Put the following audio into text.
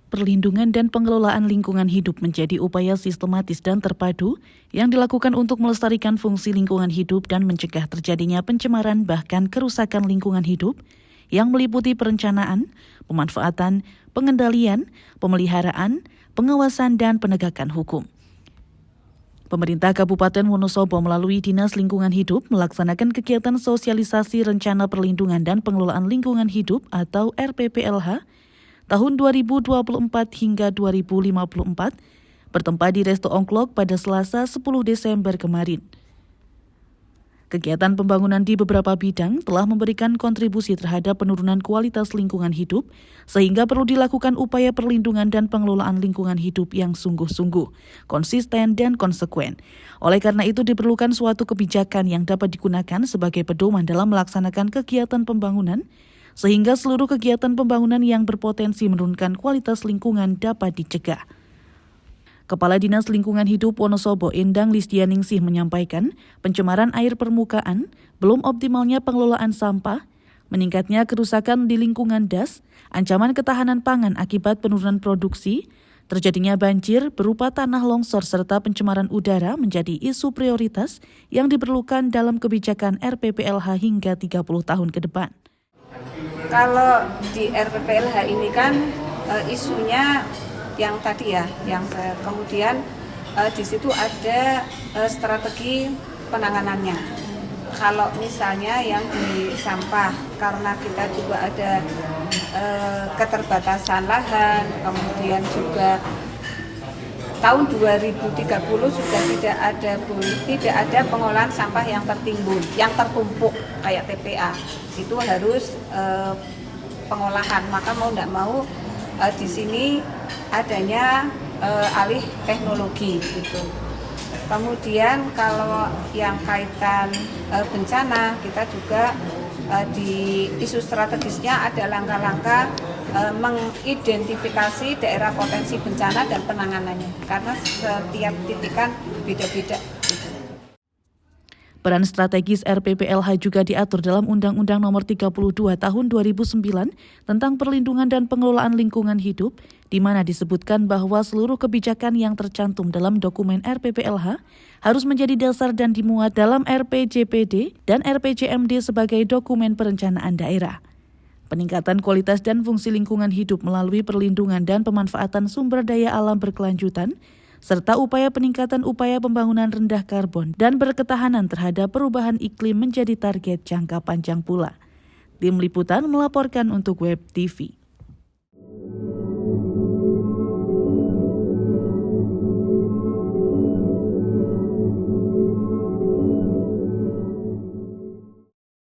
Perlindungan dan pengelolaan lingkungan hidup menjadi upaya sistematis dan terpadu yang dilakukan untuk melestarikan fungsi lingkungan hidup dan mencegah terjadinya pencemaran bahkan kerusakan lingkungan hidup yang meliputi perencanaan, pemanfaatan, pengendalian, pemeliharaan, pengawasan, dan penegakan hukum. Pemerintah Kabupaten Wonosobo melalui Dinas Lingkungan Hidup melaksanakan kegiatan sosialisasi Rencana Perlindungan dan Pengelolaan Lingkungan Hidup atau RPPLH tahun 2024 hingga 2054 bertempat di Resto Ongklok pada Selasa 10 Desember kemarin. Kegiatan pembangunan di beberapa bidang telah memberikan kontribusi terhadap penurunan kualitas lingkungan hidup, sehingga perlu dilakukan upaya perlindungan dan pengelolaan lingkungan hidup yang sungguh-sungguh, konsisten, dan konsekuen. Oleh karena itu diperlukan suatu kebijakan yang dapat digunakan sebagai pedoman dalam melaksanakan kegiatan pembangunan, sehingga seluruh kegiatan pembangunan yang berpotensi menurunkan kualitas lingkungan dapat dicegah. Kepala Dinas Lingkungan Hidup Wonosobo Endang Lisdianingsih menyampaikan, pencemaran air permukaan, belum optimalnya pengelolaan sampah, meningkatnya kerusakan di lingkungan das, ancaman ketahanan pangan akibat penurunan produksi, terjadinya banjir berupa tanah longsor serta pencemaran udara menjadi isu prioritas yang diperlukan dalam kebijakan RPPLH hingga 30 tahun ke depan. Kalau di RPPLH ini kan isunya yang tadi ya, yang kemudian di situ ada strategi penanganannya. Kalau misalnya yang di sampah, karena kita juga ada keterbatasan lahan, kemudian juga tahun 2030 sudah tidak ada pengolahan sampah yang tertimbun, yang tertumpuk kayak TPA. Itu harus pengolahan. Maka mau tidak mau di sini adanya alih teknologi gitu. Kemudian kalau yang kaitan bencana, kita juga di isu strategisnya ada langkah-langkah mengidentifikasi daerah potensi bencana dan penanganannya, karena setiap titik kan beda-beda. Peran strategis RPPLH juga diatur dalam Undang-Undang Nomor 32 Tahun 2009 tentang Perlindungan dan Pengelolaan Lingkungan Hidup, di mana disebutkan bahwa seluruh kebijakan yang tercantum dalam dokumen RPPLH harus menjadi dasar dan dimuat dalam RPJPD dan RPJMD sebagai dokumen perencanaan daerah. Peningkatan kualitas dan fungsi lingkungan hidup melalui perlindungan dan pemanfaatan sumber daya alam berkelanjutan, serta upaya peningkatan upaya pembangunan rendah karbon dan berketahanan terhadap perubahan iklim menjadi target jangka panjang pula. Tim Liputan melaporkan untuk Web TV.